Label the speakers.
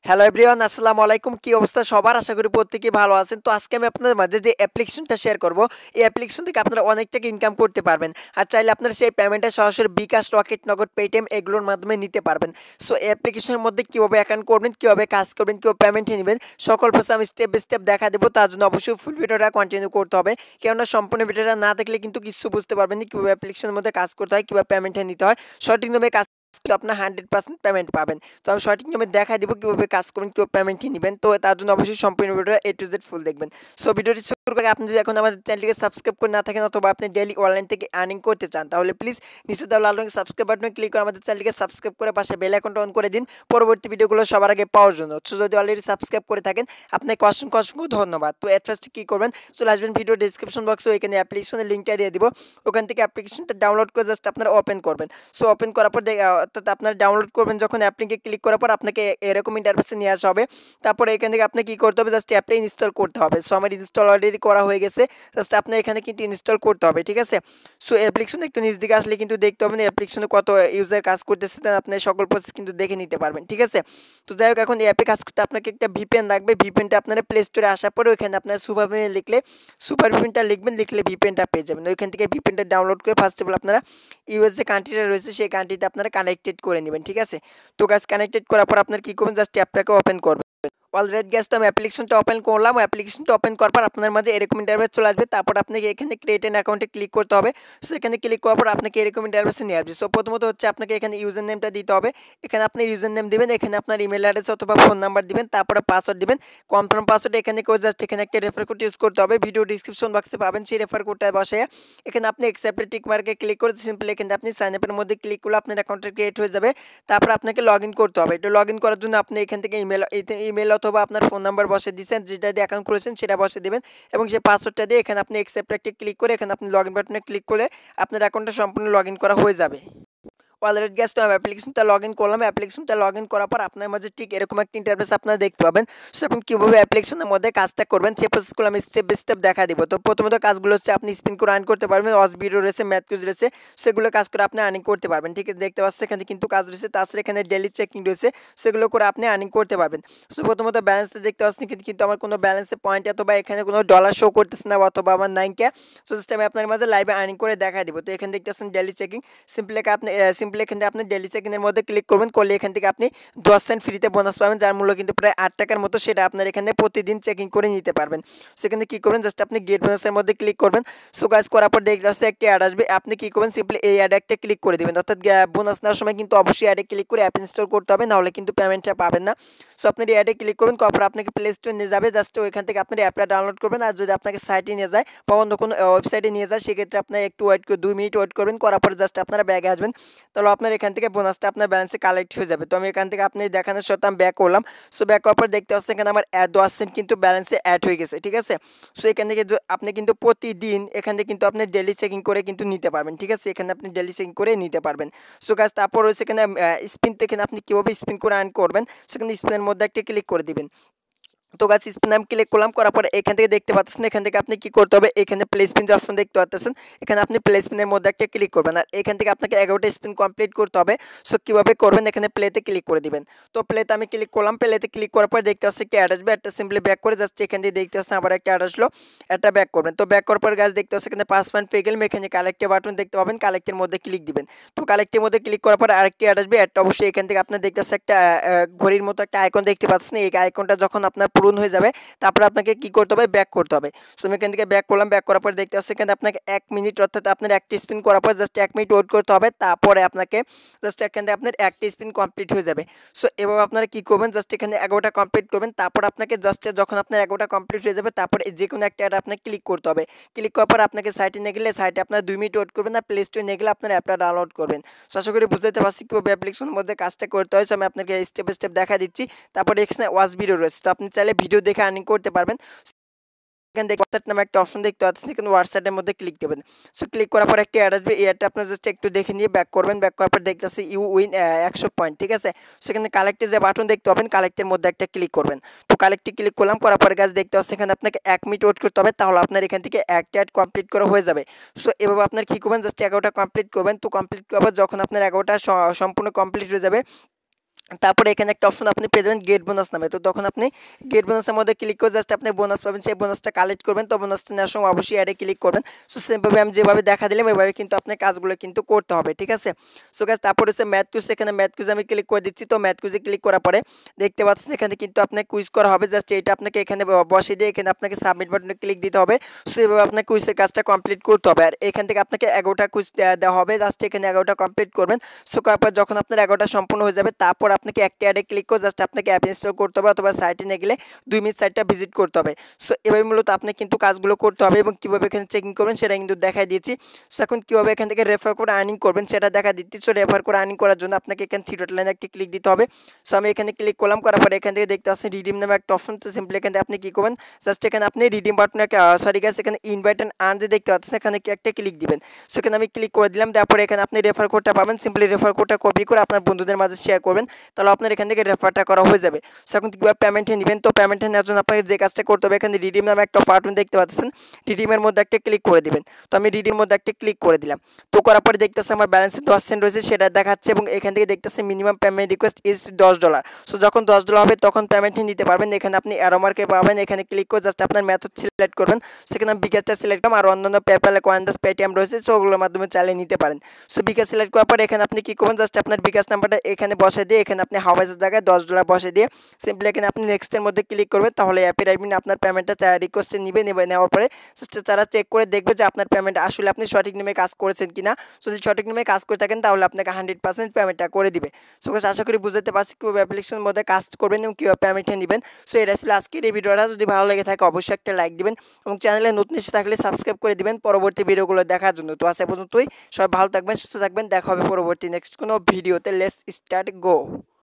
Speaker 1: Hello everyone, আসসালামু আলাইকুম। কি অবস্থা সবার? আশা করি প্রত্যেকেই ভালো আছেন। তো আজকে আমি আপনাদের মাঝে যে অ্যাপ্লিকেশনটা শেয়ার করব, এই অ্যাপ্লিকেশন থেকে আপনারা অনেক টাকা ইনকাম করতে পারবেন। আর চাইলে আপনারা সেই পেমেন্টটা সরাসরি বিকাশ, রকেট, নগদ, পেটিএম এগুলোর মাধ্যমে নিতে পারবেন। সো এই অ্যাপ্লিকেশনের মধ্যে কিভাবে অ্যাকাউন্ট করবেন, কিভাবে কাজ করবেন, কিভাবে পেমেন্ট নেবেন, সকল প্রসেস আমি স্টেপ বাই স্টেপ দেখা দেবো। তার জন্য অবশ্যই ফুল ভিডিওটা কন্টিনিউ করতে হবে। কেননা সম্পূর্ণ ভিডিওটা না দেখলে কিন্তু কিছু বুঝতে পারবেন না কিভাবে অ্যাপ্লিকেশনের মধ্যে কাজ করতে হয়, কিভাবে পেমেন্টটা নিতে হয়। সঠিকভাবে কাজ তো আপনার 100% পেমেন্ট পাবেন। তো আমি সঠিক নিয়মে দেখাই দিব কিভাবে কাজ করবেন, কিভাবে পেমেন্ট নিবেন। তো তার জন্য অবশ্যই সম্পূর্ণ ভিডিওটা A to Z ফুল দেখবেন। সো ভিডিওটি শুরু করে আপনি যদি এখন আমাদের চ্যানেলটিকে সাবস্ক্রাইব করে না থাকেন অথবা আপনি ডেইলি অনলাইন থেকে আর্নিং করতে চান, তাহলে প্লিজ নিচে দেওয়া লাল রঙের সাবস্ক্রাইব বাটনে ক্লিক করে আমাদের চ্যানেলটিকে সাবস্ক্রাইব করে পাশে বেল আইকনটা অন করে দিন পরবর্তী ভিডিওগুলো সবার আগে পাওয়ার জন্য। সো যদি অলরেডি সাবস্ক্রাইব করে থাকেন আপনাকে অসংখ্য অসংখ্য ধন্যবাদ। তো এট ফার্স্ট কি করবেন, চলে আসবেন ভিডিও ডেসক্রিপশন বক্সে, ওইখানে অ্যাপ্লিকেশনের লিঙ্কটা দিয়ে দিব। ওখান থেকে অ্যাপ্লিকেশনটা ডাউনলোড করে জাস্ট আপনারা ওপেন করবেন। সো ওপেন করার পর অর্থাৎ আপনারা ডাউনলোড করবেন যখন অ্যাপটিকে ক্লিক করার পর আপনাকে এরকম ইন্টারফেসে নিয়ে আসা হবে। তারপরে এখান থেকে আপনি কি করতে হবে, জাস্ট অ্যাপটা ইনস্টল করতে হবে। সো আমার ইনস্টল অলরেডি করা হয়ে গেছে, জাস্ট আপনার এখানে কিন্তু ইনস্টল করতে হবে, ঠিক আছে। সো অ্যাপ্লিকেশন একটু নিচ দিকে আসলে কিন্তু দেখতে পাবেন অ্যাপ্লিকেশনে কত ইউজার কাজ করতেছে, আপনি সকল প্রসেস কিন্তু দেখে নিতে পারবেন, ঠিক আছে। তো যাই হোক, এখন এই অ্যাপে কাজ করতে আপনাকে একটা ভিপিএন লাগবে। ভিপিএনটা আপনারা প্লে স্টোরে আসার পরে ওইখানে আপনার সুপার ভিপিএন লিখলে সুপার ভিপিএনটা লিখবেন, লিখলে ভিপিএনটা পেয়ে যাবেন। ওইখান থেকে ভিপিএনটা ডাউনলোড করে ফার্স্ট অফ অল আপনারা ইউএস যে কান্ট্রিটা রয়েছে সেই কান্ট্রিতে আপনারা কানেক্টেড করে নেবেন, ঠিক আছে। তো গাছ কানেক্টেড করার পর আপনার কি করবেন, জাস্ট অ্যাপটাকে ওপেন করবেন। অলরেডি গ্যাস তো আমি অ্যাপ্লিকেশনটা ওপেন করলাম। অ্যাপ্লিকেশনটা ওপেন করার পর আপনার মাঝে এরকম ইন্টারফেস চলে আসবে। তারপর আপনাকে এখানে ক্রিয়েট অ্যান অ্যাকাউন্টে ক্লিক করতে হবে। সো এখানে ক্লিক করার পর আপনাকে এরকম ইন্টারফেসে নিয়ে আসবে। সো প্রথমত হচ্ছে আপনাকে এখানে ইউজার নেমটা দিতে হবে। এখানে আপনি ইউজার নেম দিবেন, এখানে আপনার ইমেল অ্যাড্রেস অথবা ফোন নাম্বার দিবেন, তারপরে পাসওয়ার্ড দিবেন। কনফার্ম পাসওয়ার্ড এখানে কেউ জাস্ট এখানে একটা রেফার কোড ইউজ করতে হবে। ভিডিও ডিসক্রিপশন বক্সে পাবেন সেই রেফার কোডটা বসায় এখানে আপনি অ্যাকসেপ্ট টিক মার্কে ক্লিক করে সিম্পলি এখানে আপনি সাইন আপের মধ্যে ক্লিক করলে আপনার অ্যাকাউন্টটা ক্রিয়েট হয়ে যাবে। তারপর আপনাকে লগ ইন করতে হবে। এটা লগ ইন করার জন্য আপনি এখান থেকে ইমেল অথবা আপনার ফোন নাম্বার বসে দিয়েছেন, যেটা দিয়ে অ্যাকাউন্ট খুলেছেন সেটা বসে দেবেন এবং সেই পাসওয়ার্ডটা দিয়ে এখানে আপনি অ্যাকসেপ্ট একটা ক্লিক করে এখানে আপনি লগ ইন বাটনে ক্লিক করলে আপনার অ্যাকাউন্টটা সম্পূর্ণ লগ ইন করা হয়ে যাবে। অলরেডি গ্যাস তো আমি অ্যাপ্লিকেশনটা লগ ইন করলাম। অ্যাপ্লিকেশনটা লগ ইন করার পর আপনার মাঝে ঠিক এরকম একটা ইন্টারফেস আপনারা দেখতে পাবেন। সো এখন কীভাবে অ্যাপ্লিকেশনের মধ্যে কাজটা করবেন সেই প্রসেসগুলো আমি স্টেপ বাই স্টেপ দেখা দিব। তো প্রথমত কাজগুলো হচ্ছে আপনি স্পিন করে আর্ন করতে পারবেন। অস ভিডিও রয়েছে, ম্যাথ কুইজ রয়েছে, সেগুলো কাজ করে আপনি আর্নিং করতে পারবেন, ঠিক আছে। দেখতে পাচ্ছেন এখানে কিন্তু কাজ রয়েছে, তাছাড়া এখানে ডেলি চেকিং রয়েছে, সেগুলো করে আপনি আর্নিং করতে পারবেন। সো প্রথমত ব্যালেন্সটা দেখতে পাচ্ছেন কিন্তু আমার কোনো ব্যালেন্সে পয়েন্ট অথবা এখানে কোনো ডলার শো করতেছে না অথবা আমার 9K। সো জাস্ট আমি আপনার মাঝে লাইভে আর্নিং করে দেখা দিব। তো এখানে দেখতে পাচ্ছেন ডেলি চেকিং, সিম্পলি এখানে আপনি ডেলি চেকিংয়ের মধ্যে ক্লিক করবেন, করলে এখান থেকে আপনি 10 সেন্ট ফ্রিতে বোনাস পাবেন, যার মূল্য কিন্তু প্রায় 8 টাকার মতো। সেটা আপনার এখানে প্রতিদিন চেকিং করে নিতে পারবেন। সেখানে কি করবেন, জাস্ট আপনি গেট বোনাসের মধ্যে ক্লিক করবেন। সো কাজ করার পর দেখতে পাচ্ছেন একটি অ্যাড আসবে, আপনি কি করবেন, সিম্পলি এই অ্যাড একটা ক্লিক করে দেবেন। অর্থাৎ বোনাস নেওয়ার সময় কিন্তু অবশ্যই অ্যাডে ক্লিক করে অ্যাপ ইনস্টল করতে হবে, নাহলে কিন্তু পেমেন্টটা পাবেন না। সো আপনি এই অ্যাডে ক্লিক করবেন, করার পর আপনাকে প্লে স্টোরে নিয়ে যাবে, জাস্ট ওইখান থেকে আপনি অ্যাপটা ডাউনলোড করবেন। আর যদি আপনাকে সাইটে নিয়ে যায় বা অন্য কোনো ওয়েবসাইটে নিয়ে যায়, সেক্ষেত্রে আপনার একটু ওয়েট করে 2 মিনিট ওয়েট করবেন, করার পরে জাস্ট আপনারা ব্যাগে আসবেন। তাহলে আপনার এখান থেকে বোনাসটা আপনার ব্যালেন্সে কালেক্ট হয়ে যাবে। তো আমি এখান থেকে আপনি দেখানোর সত্ত্বে আমি ব্যাক করলাম। সো ব্যাক করার পর দেখতে পাচ্ছেন এখানে আমার 10 সেন্ট কিন্তু ব্যালেন্সে অ্যাড হয়ে গেছে, ঠিক আছে। সো এখান থেকে আপনি কিন্তু প্রতিদিন এখান থেকে কিন্তু আপনি ডেলি চেকিং করে কিন্তু নিতে পারবেন, ঠিক আছে। এখানে আপনি ডেলি চেকিং করে নিতে পারবেন। সো গাছ তারপর হচ্ছে এখানে স্পিন, তো এখানে আপনি কীভাবে স্পিন করে আর্ন করবেন, সেখানে স্পিনের মধ্যে একটা ক্লিক করে দিবেন। তো গাছ স্পিন আমি ক্লিক করলাম, করার পরে এখান থেকে দেখতে পাচ্ছেন এখান থেকে আপনি কি করতে হবে, এখানে প্লে স্পিন যে অপশন দেখতে পাচ্ছেন, এখানে আপনি প্লে স্পিনের মধ্যে একটা ক্লিক করবেন। আর এখান থেকে আপনাকে 11টা স্পিন কমপ্লিট করতে হবে। সো কীভাবে করবেন, এখানে প্লেতে ক্লিক করে দিবেন। তো প্লেতে আমি ক্লিক করলাম, প্লেতে ক্লিক করার পর দেখতে পাচ্ছি একটা অ্যাড আসবে, একটা সিম্পলি ব্যাক করে জাস্ট এখান থেকে দেখতে পাচ্ছেন আবার একটা অ্যাড আসলো, একটা ব্যাক করবেন। তো ব্যাক করার পর গাছ দেখতে পাচ্ছেন এখানে 5 পয়েন্ট পেয়ে গেলাম, এখানে কালেক্টে বাটন দেখতে পাবেন, কালেক্টের মধ্যে ক্লিক দিবেন। তো কালেক্টের মধ্যে ক্লিক করার পর আরেকটি অ্যাড আসবে, একটা অবশ্যই এখান থেকে আপনার দেখতে পাচ্ছেন একটা ঘড়ির মতো একটা আইকন দেখতে পাচ্ছেন। এই আইকনটা যখন আপনার পূরণ হয়ে যাবে তারপরে আপনাকে কি করতে হবে, ব্যাক করতে হবে। সো আমি এখান থেকে ব্যাক করলাম, ব্যাক করার পর দেখতে পাচ্ছেন এখানে আপনাকে 1 মিনিট অর্থাৎ আপনার একটা স্পিন করার পর জাস্ট 1 মিনিট ওয়েট করতে হবে, তারপরে আপনাকে জাস্ট এখান থেকে আপনার একটা স্পিন কমপ্লিট হয়ে যাবে। সো এভাবে আপনারা কি করবেন, জাস্ট এখানে 11টা কমপ্লিট করবেন, তারপর আপনাকে জাস্ট যখন আপনার 11টা কমপ্লিট হয়ে যাবে তারপর যে কোনো একটা অ্যাড আপনাকে ক্লিক করতে হবে। ক্লিক করার পর আপনাকে সাইটে নিয়ে গেলে সাইটে আপনার 2 মিনিট ওয়েট করবেন, আর প্লে স্টোরে নিয়ে গেলে আপনার অ্যাপটা ডাউনলোড করবেন। সো আশা করি বুঝতে পারছি কীভাবে অ্যাপ্লিকেশনের মধ্যে কাজটা করতে হয়। সো আমি আপনাকে স্টেপ বাই স্টেপ দেখা দিচ্ছি। তারপরে এখানে ওয়াচ ভিডিও রয়েছে, তো আপনি চাইলে ভিডিও দেখে আর্নিং করতে পারবেন। এখান থেকে হোয়াটসঅ্যাপ নামে একটা অপশন দেখতে পাচ্ছেন, কিন্তু হোয়াটসঅ্যাপের মধ্যে ক্লিক দেবেন। সো ক্লিক করার পর একটা অ্যাড আসবে, এই অ্যাডটা আপনার জাস্ট একটু দেখে নিয়ে ব্যাক করবেন। ব্যাক করার পর দেখতে পাচ্ছি ইউ উইন 100 পয়েন্ট, ঠিক আছে। সেখানে কালেক্টে যে বাটন দেখতে পাবেন, কালেক্টের মধ্যে একটা ক্লিক করবেন। তো কালেক্টে ক্লিক করলাম, করার পর গাছ দেখতে পাচ্ছেন এখানে আপনাকে 1 মিনিট ওয়েট করতে হবে, তাহলে আপনার এখান থেকে একটা অ্যাড কমপ্লিট করা হয়ে যাবে। সো এভাবে আপনার কী করবেন, জাস্ট 11টা কমপ্লিট করবেন। তো কমপ্লিট করার পর যখন আপনার 11টা সম্পূর্ণ কমপ্লিট হয়ে যাবে, তারপরে এখানে একটা অপশন আপনি পেয়ে যাবেন গেট বোনাস নামে। তো তখন আপনি গেট বোনাসের মধ্যে ক্লিক করে জাস্ট আপনি বোনাস পাবেন, সেই বোনাসটা কালেক্ট করবেন। তো বোনাসটা নেওয়ার সময় অবশ্যই অ্যাডে ক্লিক করবেন। সো সেমভাবে আমি যেভাবে দেখা দিলাম এভাবে কিন্তু আপনার কাজগুলো কিন্তু করতে হবে, ঠিক আছে? সো গাইস তারপর হচ্ছে ম্যাথ কুইজ, এখানে ম্যাথ কুইজ আমি ক্লিক করে দিচ্ছি। তো ম্যাথ কুইজে ক্লিক করার পরে দেখতে পাচ্ছেন এখানে কিন্তু আপনাকে কুইজ করা হবে। জাস্ট এটা আপনাকে এখানে বসিয়ে দিয়ে এখানে আপনাকে সাবমিট বাটনে ক্লিক দিতে হবে। সো এভাবে আপনাকে কুইজের কাজটা কমপ্লিট করতে হবে। আর এখান থেকে আপনাকে 11টা কুইজ দেওয়া হবে, জাস্ট এখানে 11টা কমপ্লিট করবেন। সো করার পর যখন আপনার 11টা সম্পূর্ণ হয়ে যাবে তারপর আপনাকে একটা অ্যাডে ক্লিক করে জাস্ট আপনাকে অ্যাপ ইনস্টল করতে হবে, অথবা সাইটে নিয়ে গেলে 2 মিনিট সাইটটা ভিজিট করতে হবে। সো এভাবে মূলত আপনি কিন্তু কাজগুলো করতে হবে, এবং কীভাবে এখানে চেকিং করবেন সেটা কিন্তু দেখাই দিয়েছি। সো এখন কীভাবে এখান থেকে রেফার করে আর্নিং করবেন সেটা দেখা দিচ্ছি। সো রেফার করে আর্নিং করার জন্য আপনাকে এখানে থ্রি ডট লাইনে একটি ক্লিক দিতে হবে। সো আমি এখানে ক্লিক করলাম, করার পরে এখান থেকে দেখতে পাচ্ছেন রিডিম নামে একটা অপশন। তো সিম্পলি এখানে আপনি কী করবেন, জাস্ট এখানে আপনি রিডিম বাটনে সরি গাইস, এখানে ইনভাইট অ্যান্ড আর্ন যে দেখতে পাচ্ছেন এখানে একটা ক্লিক দিবেন। সো এখানে আমি ক্লিক করে দিলাম, তারপরে এখানে আপনি রেফার কোডটা পাবেন। সিম্পলি রেফার কোডটা কপি করে আপনার বন্ধুদের মাঝে শেয়ার করবেন, তাহলে আপনার এখান থেকে রেফারটা করা হয়ে যাবে। সো এখন কীভাবে পেমেন্টে নেবেন, তো পেমেন্টে নেওয়ার জন্য আপনাকে যে কাজটা করতে হবে, এখানে রিডিম নামে একটা বাটন দেখতে পাচ্ছেন, রিডিমের মধ্যে একটা ক্লিক করে দিবেন। তো আমি রিডিমের মধ্যে একটা ক্লিক করে দিলাম। তো করার পরে দেখতেছে আমার ব্যালেন্সে 10 সেন্ট রয়েছে সেটা দেখাচ্ছে, এবং এখান থেকে দেখতেছে minimum payment request is $10। So যখন $10 হবে তখন পেমেন্টটি নিতে পারবেন। এখানে আপনি অ্যারো মার্কে পাবেন, এখানে ক্লিক করে জাস্ট আপনার মেথড সিলেক্ট করবেন। সেখানে বিকাশটা সিলেক্ট করবেন, আর অন্যান্য পেপ্যাল, কয়েনদাস, পেটিএম রয়েছে, সো ওগুলোর মাধ্যমে চালিয়ে নিতে পারেন। সো বিকাশ সিলেক্ট করার পরে এখানে আপনি কী করবেন, জাস্ট আপনার বিকাশ নাম্বারটা এখানে বসে দিয়ে এখানে আপনি হাওয়াজের জায়গায় $10 বসে দিয়ে সিম্পলি এখানে আপনি নেক্সটের মধ্যে ক্লিক করবেন, তাহলে অ্যাপের অ্যাডমিন আপনার পেমেন্টটা রিকোয়েস্টে নেওয়ার পরে তারা চেক করে দেখবে যে আপনার পেমেন্ট আসলে আপনি সঠিক নিয়মে কাজ করেছেন কিনা। যদি সঠিক নিয়মে কাজ করে থাকেন তাহলে আপনাকে 100% পেমেন্টটা করে দিবে। সো গাইস আশা করি বুঝতে পারছি কীভাবে অ্যাপ্লিকেশনের মধ্যে কাজ করবেন এবং কীভাবে পেমেন্টটা নেবেন। সো এটা ছিল আজকের এই ভিডিওটা। যদি ভালো লেগে থাকে অবশ্যই একটা লাইক দিবেন, এবং চ্যানেলে নতুন এসে থাকলে সাবস্ক্রাইব করে দিবেন পরবর্তী ভিডিওগুলো দেখার জন্য। তো আজ পর্যন্তই, সবাই ভালো থাকবেন, সুস্থ থাকবেন, দেখা হবে পরবর্তী নেক্সট কোনো ভিডিওতে। Let's start go.